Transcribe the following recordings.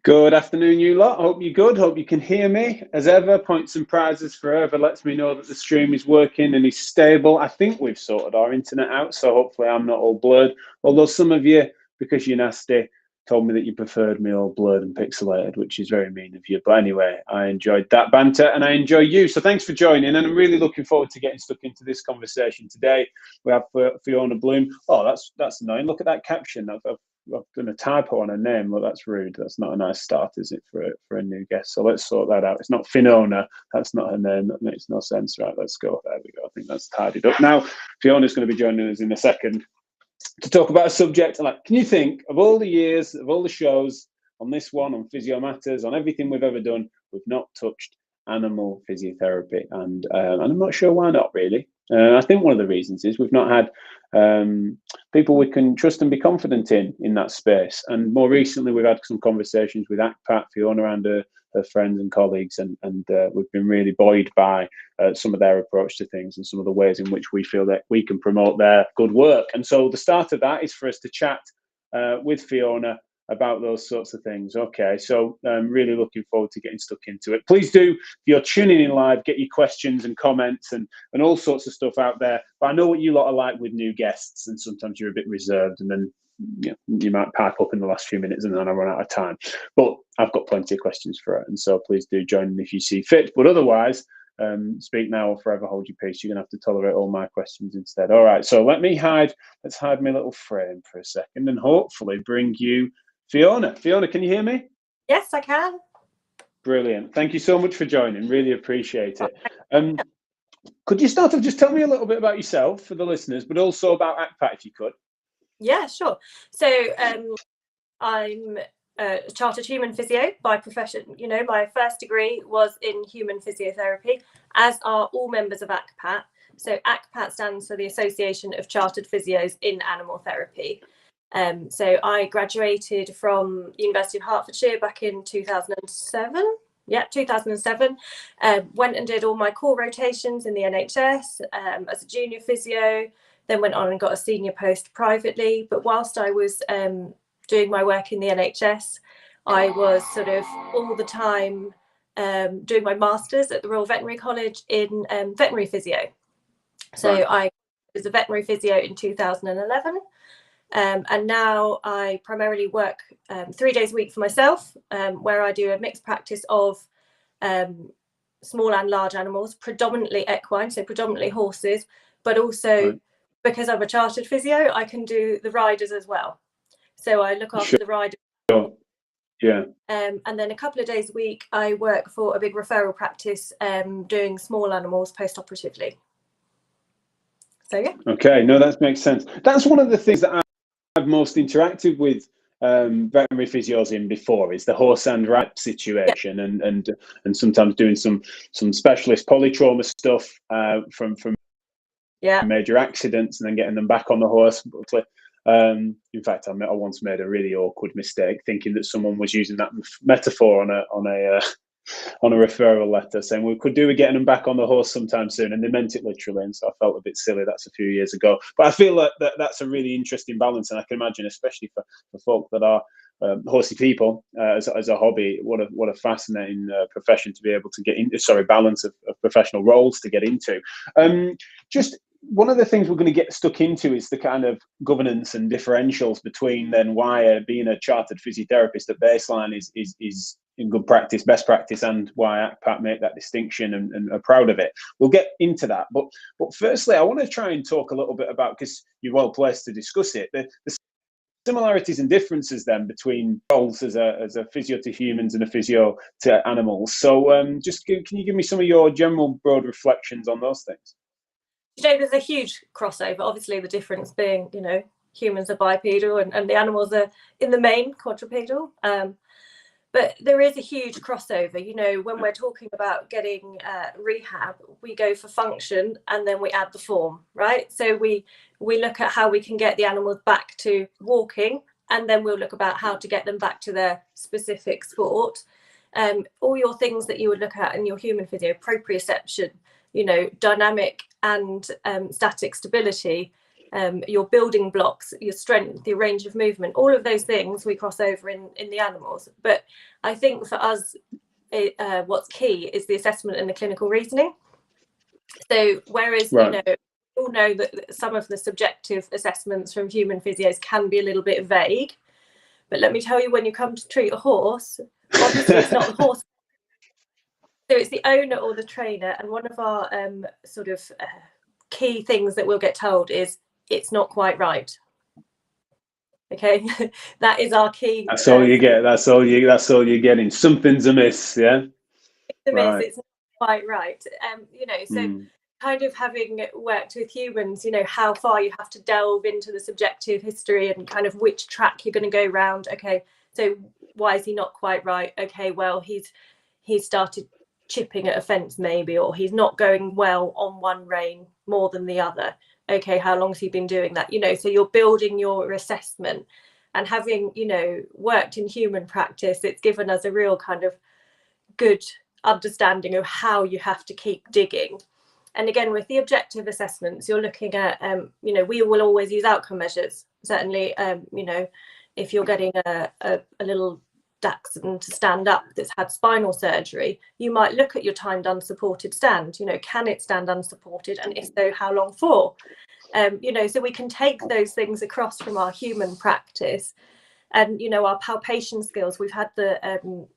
Good afternoon, you lot. Hope you're good. Hope you can hear me. As ever, points and prizes forever lets me know that the stream is working and is stable. I think we've sorted our internet out, so hopefully I'm not all blurred. Although some of you, because you're nasty, told me that you preferred me all blurred and pixelated, which is very mean of you. But anyway, I enjoyed that banter and I enjoy you. So thanks for joining. And I'm really looking forward to getting stuck into this conversation today. We have Fiona Bloom. Oh, that's annoying. Look at that caption. I've done a typo on her name. Well, that's rude. That's not a nice start, is it, for a new guest? So let's sort that out. It's not Fiona. That's not her name. That makes no sense. Right, let's go. There we go. I think that's tidied up. Now, Fiona's going to be joining us in a second to talk about a subject. Like, can you think of all the years, of all the shows on this one, on Physio Matters, on everything we've ever done, we've not touched animal physiotherapy, and I'm not sure why not, really. I think one of the reasons is we've not had people we can trust and be confident in that space. And more recently, we've had some conversations with ACPAT, Fiona and her friends and colleagues, and we've been really buoyed by some of their approach to things and some of the ways in which we feel that we can promote their good work. And so the start of that is for us to chat with Fiona about those sorts of things. Okay, so I'm really looking forward to getting stuck into it. Please do, if you're tuning in live, get your questions and comments and all sorts of stuff out there. But I know what you lot are like with new guests, and sometimes you're a bit reserved, and then you might pipe up in the last few minutes and then I run out of time. But I've got plenty of questions for it, and so please do join in if you see fit. But otherwise, speak now or forever hold your peace. You're going to have to tolerate all my questions instead. All right, so let's hide my little frame for a second and hopefully bring you Fiona. Fiona, can you hear me? Yes, I can. Brilliant. Thank you so much for joining. Really appreciate it. Could you start off, just tell me a little bit about yourself for the listeners, but also about ACPAT, if you could? Yeah, sure. So I'm a chartered human physio by profession. My first degree was in human physiotherapy, as are all members of ACPAT. So ACPAT stands for the Association of Chartered Physios in Animal Therapy. So I graduated from University of Hertfordshire back in 2007. Yeah, 2007. Went and did all my core rotations in the NHS as a junior physio, then went on and got a senior post privately. But whilst I was doing my work in the NHS, I was sort of all the time doing my master's at the Royal Veterinary College in veterinary physio. So right. I was a veterinary physio in 2011. And now I primarily work 3 days a week for myself, where I do a mixed practice of small and large animals, predominantly equine, so predominantly horses, but also right. Because I'm a chartered physio, I can do the riders as well. So I look after the riders. Sure. Yeah. And then a couple of days a week, I work for a big referral practice doing small animals post-operatively. So yeah. Okay, no, that makes sense. That's one of the things that I've most interacted with veterinary physios in before, is the horse and rat situation, yeah. and sometimes doing some specialist polytrauma stuff from yeah. major accidents and then getting them back on the horse. In fact, I once made a really awkward mistake thinking that someone was using that metaphor on a referral letter, saying we could do with getting them back on the horse sometime soon, and they meant it literally, and so I felt a bit silly. That's a few years ago, but I feel like that's a really interesting balance, and I can imagine, especially for folk that are horsey people as a hobby, what a fascinating profession to be able to get into. Balance of professional roles to get into. Just one of the things we're going to get stuck into is the kind of governance and differentials between then why being a chartered physiotherapist at baseline is in good practice, best practice, and why ACPAT make that distinction and are proud of it. We'll get into that. But firstly, I want to try and talk a little bit about, because you're well placed to discuss it, the similarities and differences then between roles as a physio to humans and a physio to animals. So can you give me some of your general broad reflections on those things? There's a huge crossover, obviously the difference being, humans are bipedal and the animals are in the main quadrupedal. But there is a huge crossover. When we're talking about getting rehab, we go for function and then we add the form, right? So we look at how we can get the animals back to walking, and then we'll look about how to get them back to their specific sport. All your things that you would look at in your human physio, proprioception, dynamic and static stability, your building blocks, your strength, your range of movement, all of those things we cross over in the animals. But I think for us, what's key is the assessment and the clinical reasoning. So whereas, Right. we all know that some of the subjective assessments from human physios can be a little bit vague, but let me tell you, when you come to treat a horse, obviously it's not the horse. So it's the owner or the trainer. And one of our key things that we'll get told is it's not quite right. Okay, that is our key. That's all you get. That's all you're getting. Something's amiss. Yeah. Right. It's not quite right. So kind of having worked with humans, how far you have to delve into the subjective history and kind of which track you're going to go round. Okay, so why is he not quite right? Okay, well, he's started chipping at a fence maybe, or he's not going well on one rein more than the other. Okay, how long has he been doing that? So you're building your assessment, and having worked in human practice, it's given us a real kind of good understanding of how you have to keep digging. And again, with the objective assessments, you're looking at we will always use outcome measures. Certainly, if you're getting a little Dachshund to stand up that's had spinal surgery, you might look at your timed unsupported stand. Can it stand unsupported, and if so, how long for? So we can take those things across from our human practice, and our palpation skills. We've had the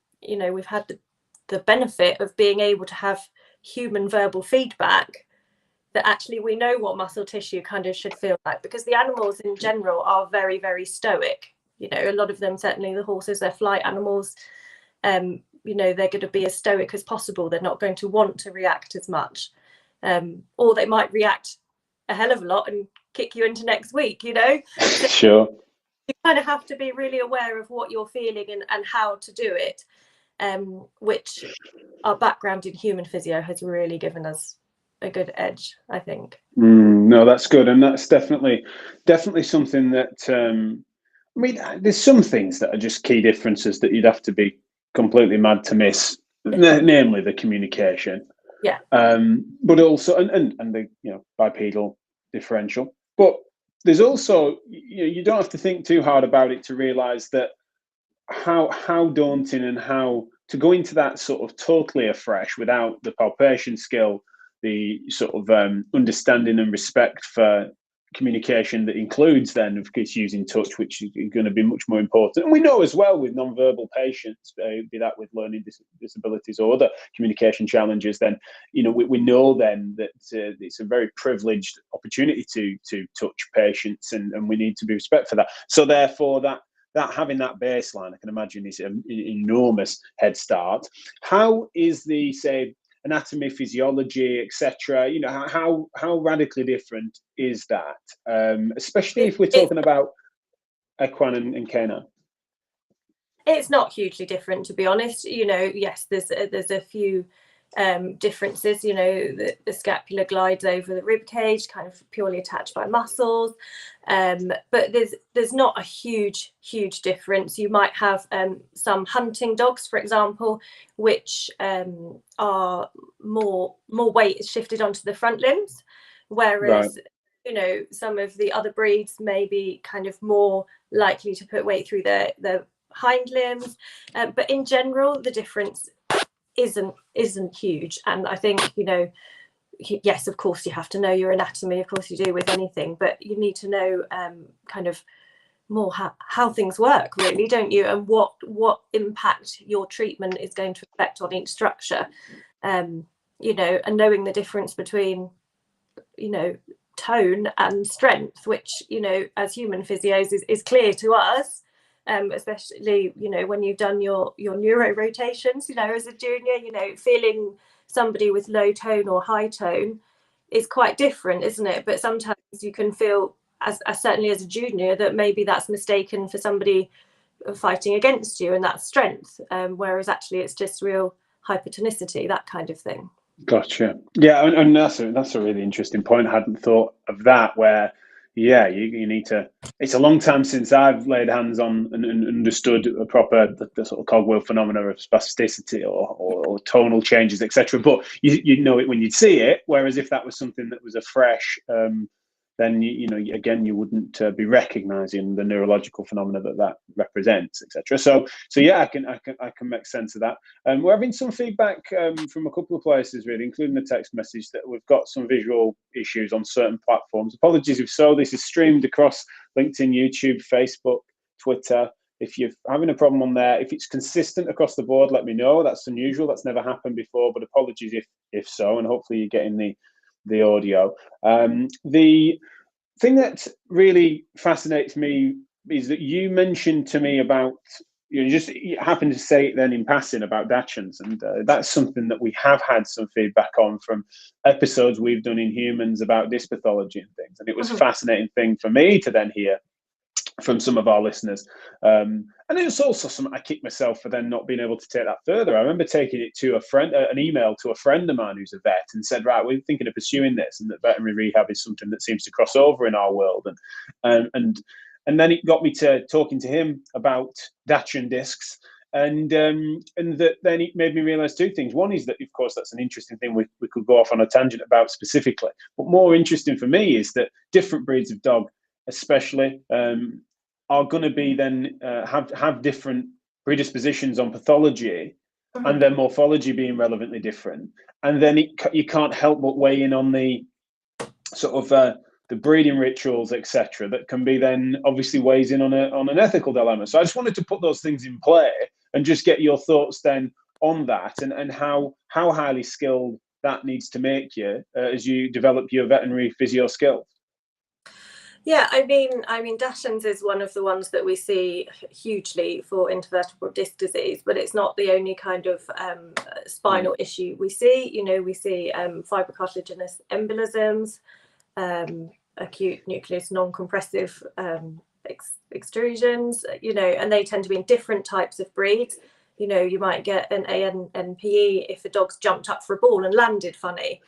benefit of being able to have human verbal feedback that actually we know what muscle tissue kind of should feel like, because the animals in general are very, very stoic. A lot of them, certainly the horses, they're flight animals. They're going to be as stoic as possible. They're not going to want to react as much, or they might react a hell of a lot and kick you into next week. Sure. You kind of have to be really aware of what you're feeling and how to do it, which our background in human physio has really given us a good edge, I think. No, that's good, and that's definitely something that there's some things that are just key differences that you'd have to be completely mad to miss, namely the communication. Yeah. But also, and the bipedal differential. But there's also, you don't have to think too hard about it to realise that how daunting and how to go into that sort of totally afresh without the palpation skill, the sort of understanding and respect for communication that includes then, of course, using touch, which is going to be much more important. And we know as well with non-verbal patients, be that with learning disabilities or other communication challenges, then we know then that it's a very privileged opportunity to touch patients, and we need to be respect for that. So therefore, that having that baseline, I can imagine, is an enormous head start. How is the, say, anatomy, physiology, etc.? How radically different is that? Especially if we're talking about equine and canine. It's not hugely different, to be honest. Yes, there's a few differences. The scapula glides over the rib cage, kind of purely attached by muscles, but there's not a huge difference. You might have some hunting dogs, for example, which are more weight is shifted onto the front limbs, whereas some of the other breeds may be kind of more likely to put weight through their hind limbs, but in general the difference isn't huge. And I think yes, of course you have to know your anatomy, of course you do with anything, but you need to know kind of more how things work, really, don't you, and what impact your treatment is going to affect on each structure, and knowing the difference between tone and strength, which as human physios is clear to us, especially when you've done your neuro rotations, as a junior, feeling somebody with low tone or high tone is quite different, isn't it? But sometimes you can feel as certainly as a junior that maybe that's mistaken for somebody fighting against you, and that's strength, whereas actually it's just real hypertonicity, that kind of thing. Gotcha. Yeah, and that's a really interesting point. I hadn't thought of that, where you need to. It's a long time since I've laid hands on and understood a proper the sort of cogwheel phenomena of spasticity or tonal changes, etc. But you know it when you see it. Whereas if that was something that was a fresh then again you wouldn't be recognizing the neurological phenomena that represents, etc. So yeah, I can make sense of that. We're having some feedback from a couple of places, really, including the text message, that we've got some visual issues on certain platforms. Apologies if so. This is streamed across LinkedIn, YouTube, Facebook, Twitter. If you're having a problem on there, if it's consistent across the board, let me know. That's unusual. That's never happened before, but apologies if so, and hopefully you're getting the audio. The thing that really fascinates me is that you mentioned to me about, you happened to say it then in passing about Dachshunds, and that's something that we have had some feedback on from episodes we've done in humans about disc pathology and things, and it was a fascinating thing for me to then hear from some of our listeners. And it's also something I kick myself for then not being able to take that further. I remember taking it to a friend, an email to a friend of mine who's a vet, and said, right, we're thinking of pursuing this, and that veterinary rehab is something that seems to cross over in our world. And then it got me to talking to him about Dachshund discs. And that then it made me realize two things. One is that, of course, that's an interesting thing we could go off on a tangent about specifically. But more interesting for me is that different breeds of dog, especially, are going to be then have different predispositions on pathology, and their morphology being relevantly different. And then you can't help but weigh in on the sort of the breeding rituals, etc., that can be then obviously weighs in on an ethical dilemma. So I just wanted to put those things in play and just get your thoughts then on that, and how highly skilled that needs to make you as you develop your veterinary physio skills. Yeah, I mean, Dachshunds is one of the ones that we see hugely for intervertebral disc disease, but it's not the only kind of spinal issue we see. We see fibrocartilaginous embolisms, acute nucleus non-compressive extrusions, and they tend to be in different types of breeds. You might get an ANPE if the dog's jumped up for a ball and landed funny.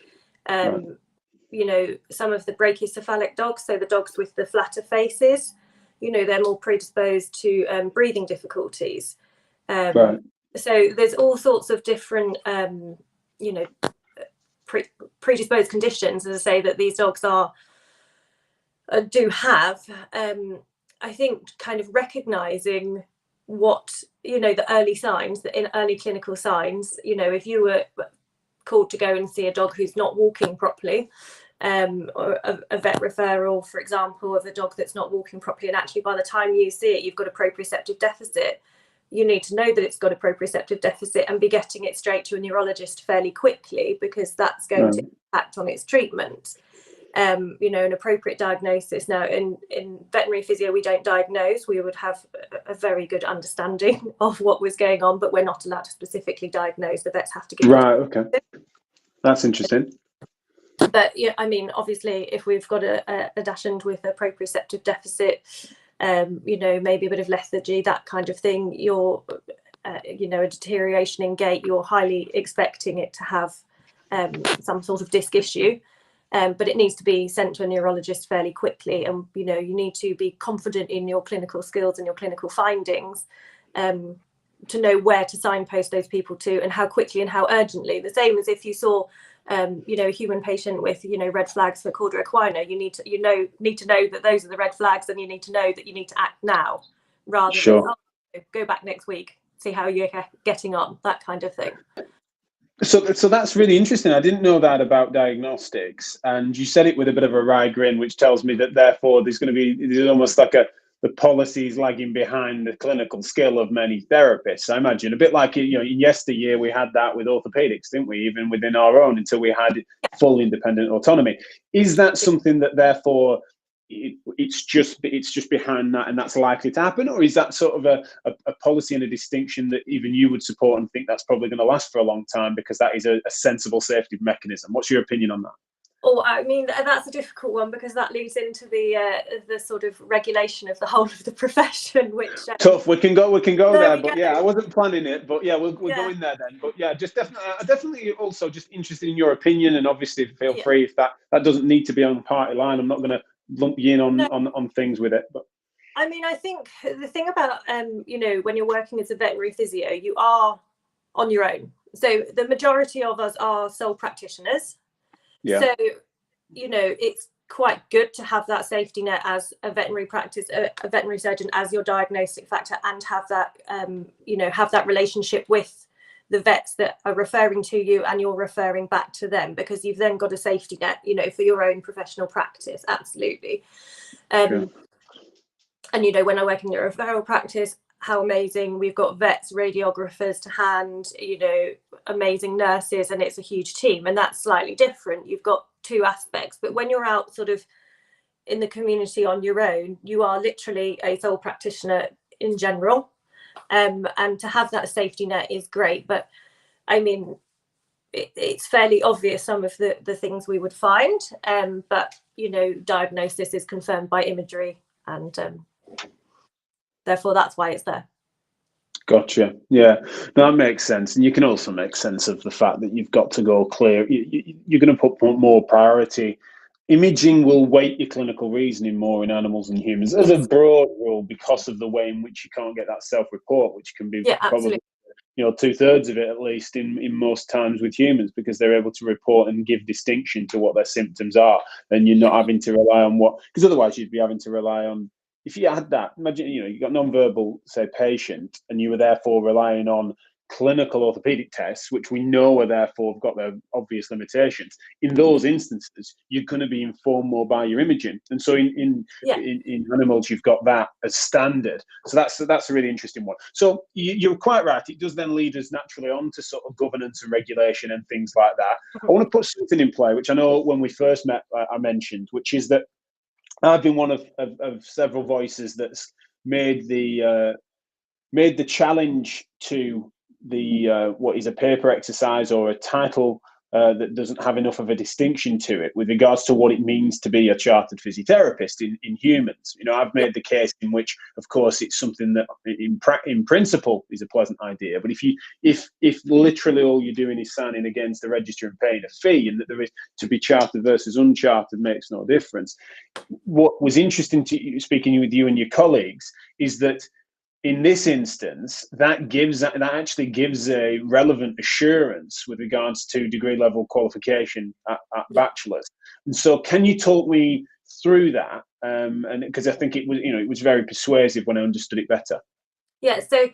Some of the brachycephalic dogs, so the dogs with the flatter faces, they're more predisposed to breathing difficulties. So there's all sorts of different, predisposed conditions, as I say, that these dogs do have. I think kind of recognizing what, the early signs, in early clinical signs, if you were called to go and see a dog who's not walking properly, or a vet referral, for example, of a dog that's not walking properly, and actually by the time you see it, you've got a proprioceptive deficit, you need to know that it's got a proprioceptive deficit and be getting it straight to a neurologist fairly quickly, because that's going to impact on its treatment. An appropriate diagnosis. Now, in veterinary physio, we don't diagnose. We would have a very good understanding of what was going on, but we're not allowed to specifically diagnose. The vets have to give. Right. Okay. That's interesting. But obviously, if we've got a Dachshund with a proprioceptive deficit, maybe a bit of lethargy, that kind of thing, you're, a deterioration in gait, you're highly expecting it to have some sort of disc issue. But it needs to be sent to a neurologist fairly quickly, and you need to be confident in your clinical skills and your clinical findings to know where to signpost those people to, and how quickly and how urgently. The same as if you saw a human patient with red flags for cauda equina, you need to know that those are the red flags, and you need to know that you need to act now, rather than go back next week, see how you're getting on, that kind of thing. So that's really interesting. I didn't know that about diagnostics, and you said it with a bit of a wry grin, which tells me that therefore there's almost like the policies lagging behind the clinical skill of many therapists. I imagine a bit like in yesteryear we had that with orthopedics, didn't we? Even within our own, until we had full independent autonomy. Is that something that therefore it's just behind that, and that's likely to happen, or is that sort of a policy and a distinction that even you would support and think that's probably going to last for a long time because that is a sensible safety mechanism? What's your opinion on that? Oh, I mean, that's a difficult one, because that leads into the sort of regulation of the whole of the profession, which tough. We can go there, but yeah, I wasn't planning it, but yeah, we'll go in there then. But yeah, just definitely also just interested in your opinion, and obviously feel free if that doesn't need to be on party line. I'm not going to lump you in on things with it, but I mean, I think the thing about when you're working as a veterinary physio, you are on your own. So the majority of us are sole practitioners. So it's quite good to have that safety net as a veterinary practice, a veterinary surgeon as your diagnostic factor, and have that, have that relationship with the vets that are referring to you and you're referring back to them, because you've then got a safety net, for your own professional practice. Absolutely. Sure. And, when I work in a referral practice, how amazing. We've got vets, radiographers to hand, amazing nurses, and it's a huge team. And that's slightly different. You've got two aspects. But when you're out sort of in the community on your own, you are literally a sole practitioner in general. And to have that safety net is great. But I mean, it's fairly obvious some of the things we would find. But, diagnosis is confirmed by imagery, and therefore that's why it's there. Gotcha. Yeah, no, that makes sense. And you can also make sense of the fact that you've got to go clear. You're going to put more priority. Imaging will weight your clinical reasoning more in animals and humans as a broad rule, because of the way in which you can't get that self-report, which can be probably 2/3 of it at least in most times with humans, because they're able to report and give distinction to what their symptoms are, and you're not having to rely on because otherwise you'd be having to rely on, if you had that, imagine, you got non-verbal, say, patient, and you were therefore relying on clinical orthopedic tests, which we know are therefore got their obvious limitations. In those instances, you're going to be informed more by your imaging. And so in animals, you've got that as standard. So that's a really interesting one. So you're quite right. It does then lead us naturally on to sort of governance and regulation and things like that. I want to put something in play, which I know when we first met, I mentioned, which is that I've been one of several voices that's made the challenge to the what is a paper exercise or a title that doesn't have enough of a distinction to it with regards to what it means to be a chartered physiotherapist in humans. I've made the case in which, of course, it's something that in principle is a pleasant idea, but if literally all you're doing is signing against the register and paying a fee, and that there is to be chartered versus unchartered makes no difference. What was interesting to speaking with you and your colleagues is that in this instance, that actually gives a relevant assurance with regards to degree level qualification at bachelor's. And so, can you talk me through that? And because I think it was very persuasive when I understood it better. Yeah. So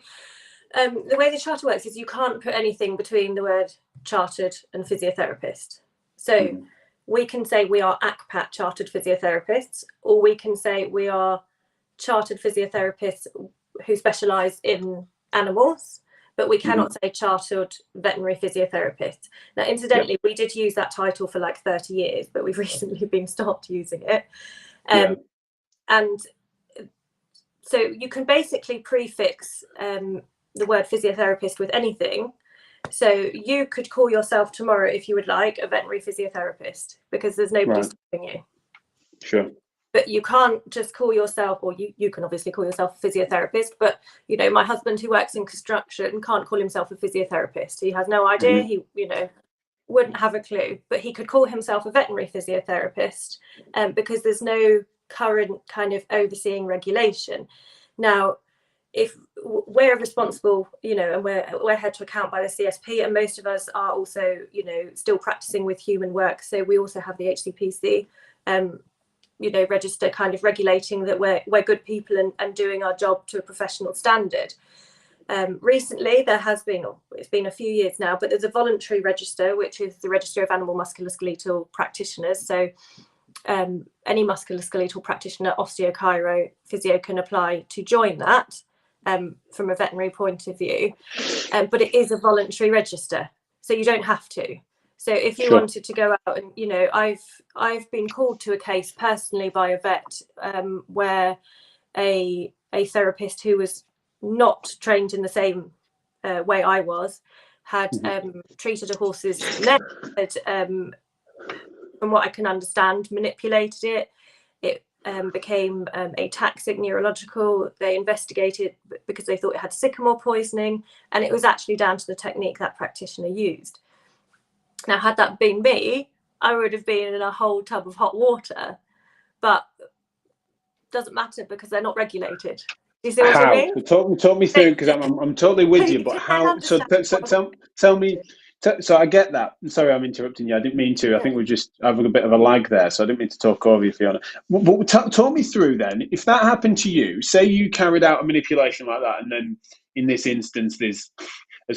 the way the charter works is you can't put anything between the word chartered and physiotherapist. So we can say we are ACPAT chartered physiotherapists, or we can say we are chartered physiotherapists who specialise in animals, but we cannot say chartered veterinary physiotherapist. Now, incidentally, we did use that title for like 30 years, but we've recently been stopped using it. And so you can basically prefix the word physiotherapist with anything. So you could call yourself tomorrow, if you would like, a veterinary physiotherapist, because there's nobody stopping you. Sure. But you can't just call yourself, or you can obviously call yourself a physiotherapist, but, my husband who works in construction can't call himself a physiotherapist. He has no idea. He, wouldn't have a clue, but he could call himself a veterinary physiotherapist because there's no current kind of overseeing regulation. Now, if we're responsible, and we're held to account by the CSP, and most of us are also, still practicing with human work. So we also have the HCPC, register kind of regulating that we're good people and doing our job to a professional standard. Recently, it's been a few years now, but there's a voluntary register, which is the Register of Animal Musculoskeletal Practitioners. So any musculoskeletal practitioner, osteo-chiro, physio can apply to join that from a veterinary point of view. But it is a voluntary register, so you don't have to. So if you wanted to go out and, I've been called to a case personally by a vet where a therapist who was not trained in the same way I was had treated a horse's neck, had, from what I can understand, manipulated it. It became ataxic neurological. They investigated because they thought it had sycamore poisoning, and it was actually down to the technique that practitioner used. Now, had that been me, I would have been in a whole tub of hot water, but doesn't matter because they're not regulated. Do you see what I mean? Talk me through, because I'm totally with you. But how? So tell me So I get that. Sorry, I'm interrupting you. I didn't mean to. I think we just have a bit of a lag there, so I didn't mean to talk over you, Fiona. But talk me through then. If that happened to you, say you carried out a manipulation like that, and then in this instance, there's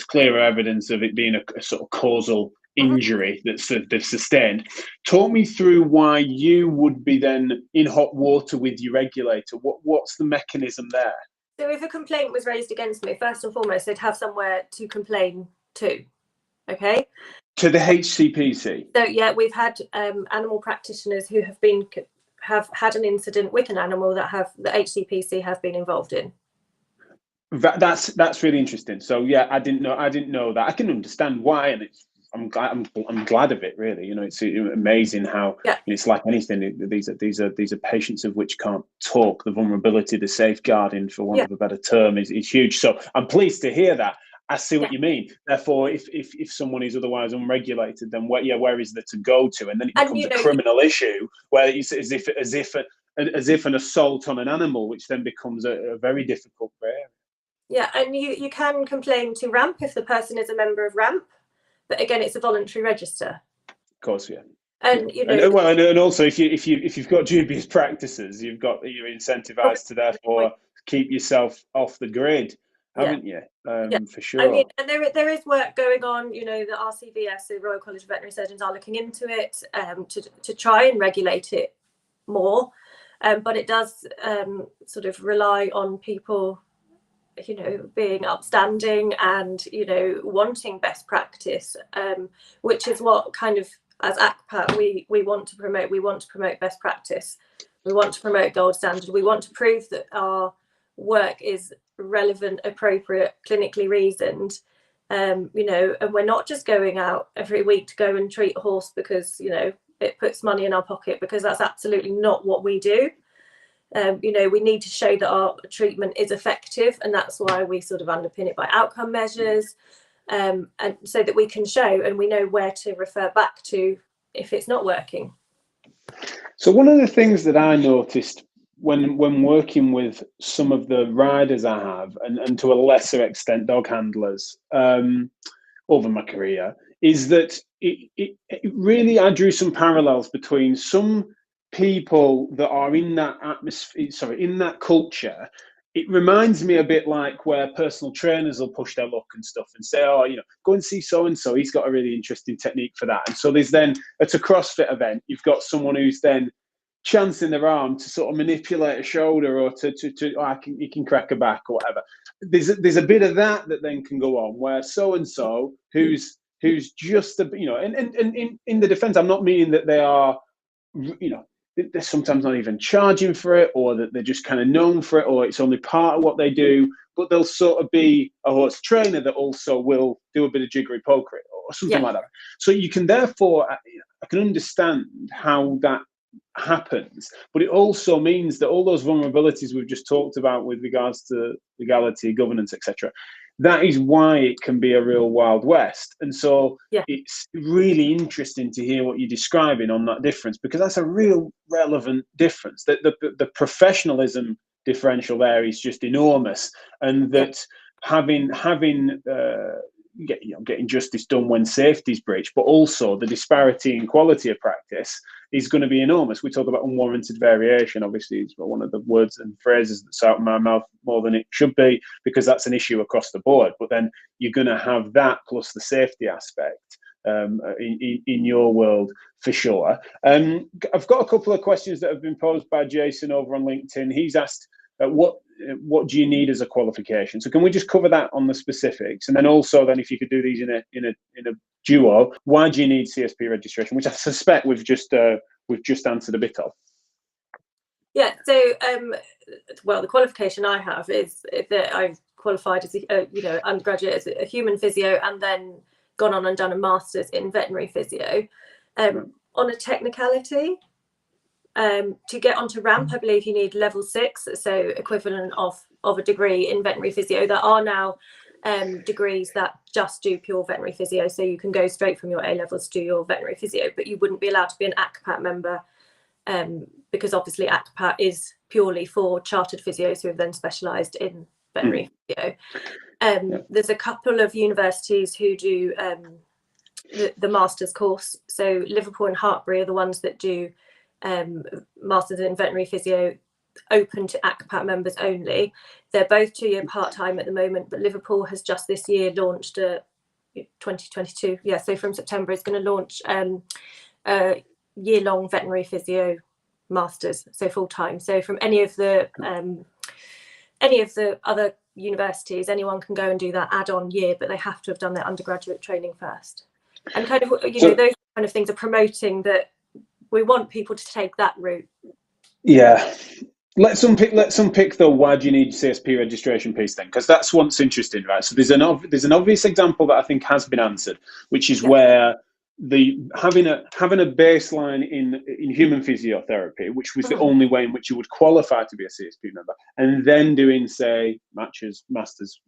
clear evidence of it being a sort of causal injury that they've sustained. Talk me through why you would be then in hot water with your regulator. What's the mechanism there? So if a complaint was raised against me, first and foremost, they'd have somewhere to complain to. Okay. To the HCPC. So yeah, we've had animal practitioners who have had an incident with an animal that the HCPC have been involved in. That's really interesting. So yeah, I didn't know that. I can understand why, and I'm glad of it. Really, it's amazing how it's like anything. These are patients of which can't talk. The vulnerability, the safeguarding, for want of a better term, is huge. So I'm pleased to hear that. I see what you mean. Therefore, if someone is otherwise unregulated, then where is there to go to? And then it becomes a criminal issue where it's as if an assault on an animal, which then becomes a very difficult area. Yeah, and you can complain to RAMP if the person is a member of RAMP, but again, it's a voluntary register. Of course, yeah. And and also if you've got dubious practices, you're incentivized to therefore keep yourself off the grid, haven't you? For sure. I mean, and there is work going on. The RCVS, the Royal College of Veterinary Surgeons, are looking into it to try and regulate it more, but it does sort of rely on people being upstanding and wanting best practice, which is what kind of, as ACPAT, we want to promote. We want to promote best practice. We want to promote gold standard. We want to prove that our work is relevant, appropriate, clinically reasoned, and we're not just going out every week to go and treat a horse because it puts money in our pocket, because that's absolutely not what we do. We need to show that our treatment is effective, and that's why we sort of underpin it by outcome measures, and so that we can show and we know where to refer back to if it's not working. So one of the things that I noticed when working with some of the riders I have, and to a lesser extent dog handlers over my career, is that it really, I drew some parallels between some people that are in that atmosphere, in that culture. It reminds me a bit like where personal trainers will push their luck and stuff and say, go and see so-and-so, he's got a really interesting technique for that. And so there's then, at a CrossFit event, you've got someone who's then chancing their arm to sort of manipulate a shoulder, or you can crack a back or whatever. There's a bit of that then can go on, where so-and-so who's just, and in the defense, I'm not meaning that they are, they're sometimes not even charging for it, or that they're just kind of known for it, or it's only part of what they do, but they'll sort of be a horse trainer that also will do a bit of jiggery pokery or something like that. So you can therefore, I can understand how that happens, but it also means that all those vulnerabilities we've just talked about with regards to legality, governance, etc., that is why it can be a real Wild West. And so it's really interesting to hear what you're describing on that difference, because that's a real relevant difference. That the professionalism differential there is just enormous, and that getting justice done when safety is breached, but also the disparity in quality of practice is going to be enormous. We talk about unwarranted variation. Obviously, it's one of the words and phrases that's out of my mouth more than it should be, because that's an issue across the board. But then you're going to have that plus the safety aspect in your world, for sure. I've got a couple of questions that have been posed by Jason over on LinkedIn. He's asked, what do you need as a qualification? So can we just cover that on the specifics, and then also if you could do these in a duo, why do you need CSP registration, which I suspect we've just answered a bit of. Yeah. So the qualification I have is that I've qualified as a undergraduate as a human physio, and then gone on and done a master's in veterinary physio. On a technicality, to get onto RAMP, I believe you need level 6, so equivalent of a degree in veterinary physio. There are now degrees that just do pure veterinary physio, so you can go straight from your A levels to your veterinary physio, but you wouldn't be allowed to be an ACPAT member, because obviously ACPAT is purely for chartered physios who have then specialised in veterinary physio. There's a couple of universities who do the Masters course. So Liverpool and Hartpury are the ones that do Masters in Veterinary Physio, open to ACPAT members only. They're both 2-year part-time at the moment, but Liverpool has just this year launched 2022. Yeah, so from September it's going to launch a year-long veterinary physio masters, so full-time. So from any of the other universities, anyone can go and do that add-on year, but they have to have done their undergraduate training first. And kind of, those kind of things are promoting that we want people to take that route. Yeah. Let's unpick though, why do you need CSP registration piece then? Because that's what's interesting, right? So there's an obvious example that I think has been answered, which is where having a baseline in human physiotherapy, which was the only way in which you would qualify to be a CSP member, and then doing, say, masters, there's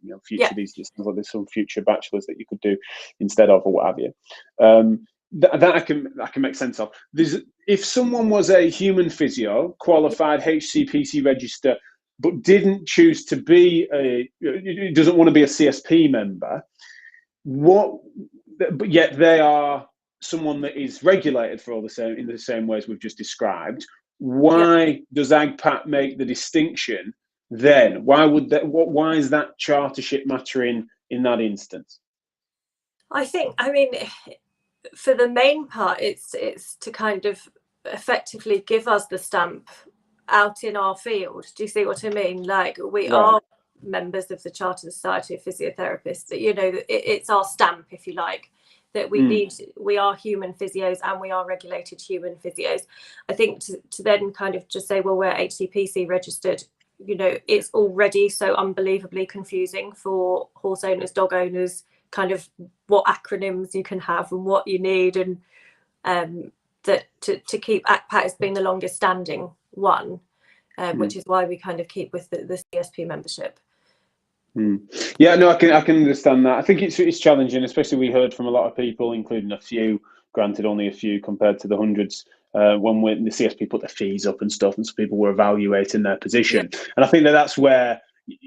some future bachelors that you could do instead of, or what have you. That I can make sense of. If someone was a human physio, qualified HCPC register, but didn't choose to be doesn't want to be a CSP member, but yet they are someone that is regulated for in the same ways we've just described, why does ACPAT make the distinction then? Why is that chartership mattering in that instance? I mean, for the main part, it's to kind of effectively give us the stamp out in our field. Do you see what I mean? Like, we are members of the Chartered Society of Physiotherapists. It's our stamp, if you like, that we are human physios and we are regulated human physios. I think to then kind of just say, well, we're HCPC registered, it's already so unbelievably confusing for horse owners, dog owners, kind of what acronyms you can have and what you need, and that to keep ACPAT as being the longest standing one, which is why we kind of keep with the CSP membership. Yeah, no, I can understand that. I think it's challenging, especially we heard from a lot of people, including a few, granted only a few compared to the hundreds, when the CSP put their fees up and stuff, and so people were evaluating their position. And I think that's where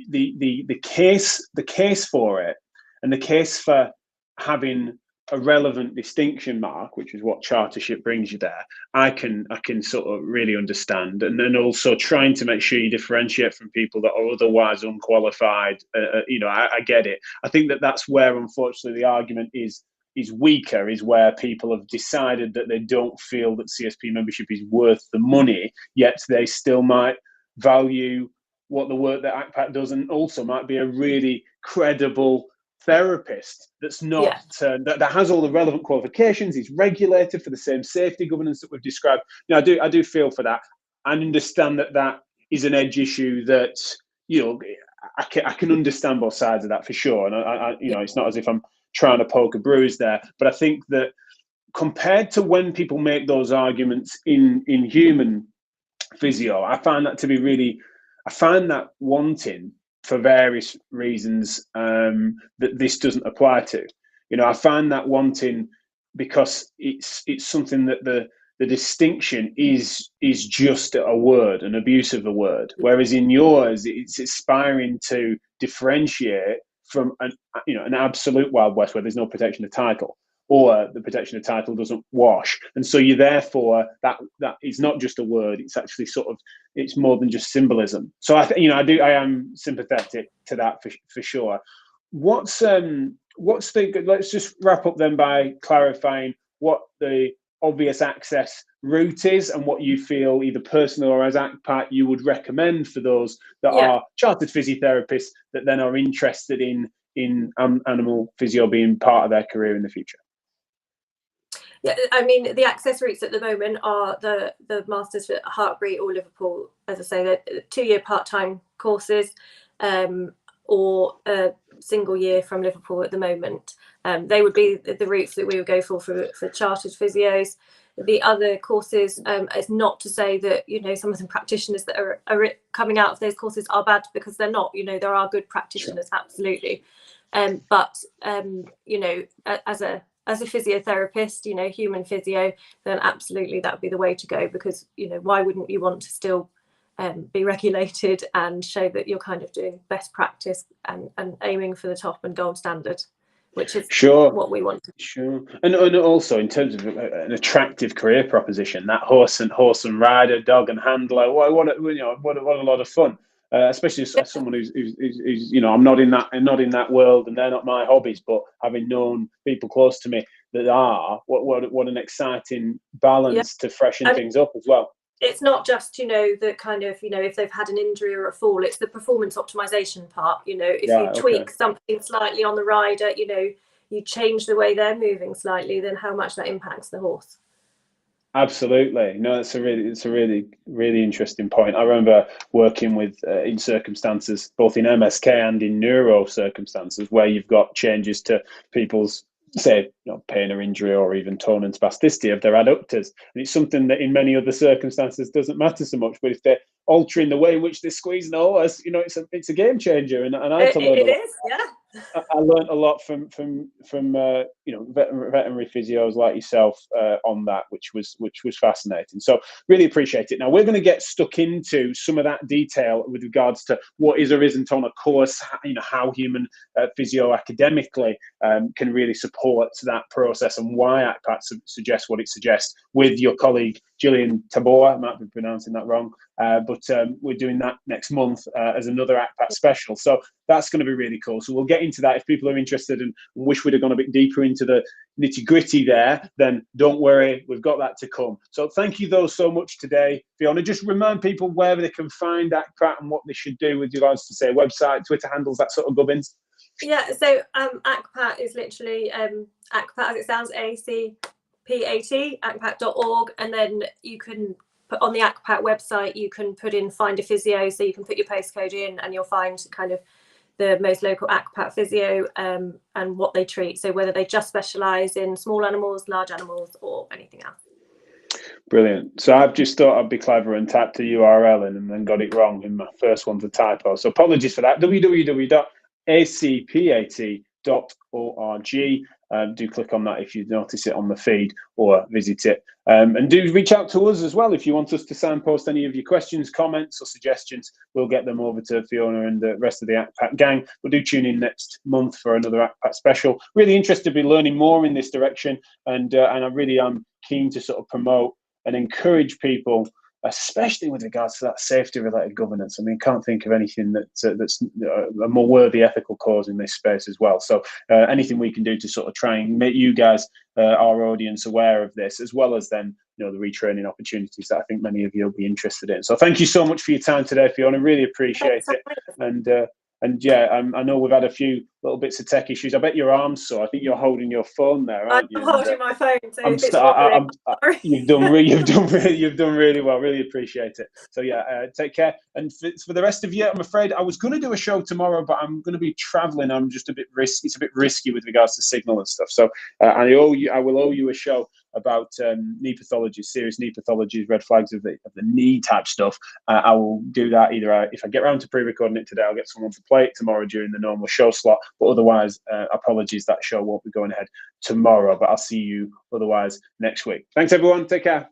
the case for it, and the case for having a relevant distinction mark, which is what chartership brings you there, I can sort of really understand, and then also trying to make sure you differentiate from people that are otherwise unqualified. I get it. I think that's where, unfortunately, the argument is weaker, is where people have decided that they don't feel that CSP membership is worth the money, yet they still might value what the work that ACPAT does, and also might be a really credible therapist that's not that has all the relevant qualifications, is regulated for the same safety governance that we've described. I do feel for that, and understand that is an edge issue that I can understand both sides of that for sure. And I it's not as if I'm trying to poke a bruise there, but I think that compared to when people make those arguments in human physio, I find that wanting for various reasons that this doesn't apply to. I find that wanting because it's something that the distinction is just a word, an abuse of a word, whereas in yours it's aspiring to differentiate from an absolute Wild West where there's no protection of title, or the protection of title doesn't wash, and so you therefore that is not just a word. It's actually it's more than just symbolism. So I am sympathetic to that for sure. Let's just wrap up then by clarifying what the obvious access route is, and what you feel either personally or as ACPAT you would recommend for those that are chartered physiotherapists that then are interested in animal physio being part of their career in the future. Yeah, I mean, the access routes at the moment are the Masters at Hartpury or Liverpool. As I say, they're 2-year part-time courses, or a single year from Liverpool at the moment. They would be the routes that we would go for chartered physios. The other courses, it's not to say that some of the practitioners that are coming out of those courses are bad, because they're not. There are good practitioners, absolutely. But as a physiotherapist, human physio, then absolutely that would be the way to go, because why wouldn't you want to still be regulated and show that you're kind of doing best practice and aiming for the top and gold standard? which is Sure. what we want. Sure, and also in terms of an attractive career proposition, that horse and rider, dog and handler, what a lot of fun. Especially as someone who's I'm not in that world, and they're not my hobbies, but having known people close to me that are, what an exciting balance to freshen things up as well. It's not just, the kind of, if they've had an injury or a fall, it's the performance optimization part. If you tweak something slightly on the rider, you change the way they're moving slightly, then how much that impacts the horse. Absolutely. No, it's a really, really interesting point. I remember working with in circumstances, both in MSK and in neuro circumstances, where you've got changes to people's, say, pain or injury or even tone and spasticity of their adductors. And it's something that in many other circumstances doesn't matter so much. But if they're altering the way in which they squeeze the horse, it's a game changer. And I had to learn a lot. I learned a lot from veterinary physios like yourself on that, which was fascinating. So really appreciate it. Now we're going to get stuck into some of that detail with regards to what is or isn't on a course. How human physio academically can really support that process, and why ACPAT suggests what it suggests with your colleague Gillian Tabor. I might be pronouncing that wrong, but we're doing that next month as another ACPAT special. So that's going to be really cool. So we'll get into that. If people are interested and wish we'd have gone a bit deeper into the nitty gritty there, then don't worry, we've got that to come. So thank you though so much today, Fiona. Just remind people where they can find ACPAT and what they should do with regards to, say, website, Twitter handles, that sort of gubbins. Yeah, so ACPAT is literally ACPAT as it sounds, ACPAT, acpat.org, and then you can put on the ACPAT website, you can put in find a physio, so you can put your postcode in and you'll find kind of the most local ACPAT physio and what they treat. So whether they just specialise in small animals, large animals, or anything else. Brilliant. So I've just thought I'd be clever and tapped the URL in and then got it wrong in my first one's a typo. So apologies for that. www.acpat.org. Do click on that if you notice it on the feed, or visit it. And do reach out to us as well if you want us to signpost any of your questions, comments, or suggestions. We'll get them over to Fiona and the rest of the ACPAT gang. We'll do tune in next month for another ACPAT special. Really interested in learning more in this direction, and I really am keen to sort of promote and encourage people, especially with regards to that safety-related governance. I mean, can't think of anything that's a more worthy ethical cause in this space as well. So anything we can do to sort of try and make you guys, our audience, aware of this, as well as then, the retraining opportunities that I think many of you will be interested in. So thank you so much for your time today, Fiona. Really appreciate it. And yeah, I know we've had a few little bits of tech issues. I bet your arm's sore. I think you're holding your phone there, aren't you? I'm holding my phone. So you've done really well. Really appreciate it. So yeah, take care. And for the rest of you, I'm afraid I was going to do a show tomorrow, but I'm going to be traveling. I'm just a bit risky. It's a bit risky with regards to signal and stuff. So I will owe you a show about knee pathology, serious knee pathologies, red flags of the knee type stuff. I will do that either if I get around to pre-recording it today, I'll get someone to play it tomorrow during the normal show slot. But otherwise, apologies, that show won't be going ahead tomorrow. But I'll see you otherwise next week. Thanks, everyone. Take care.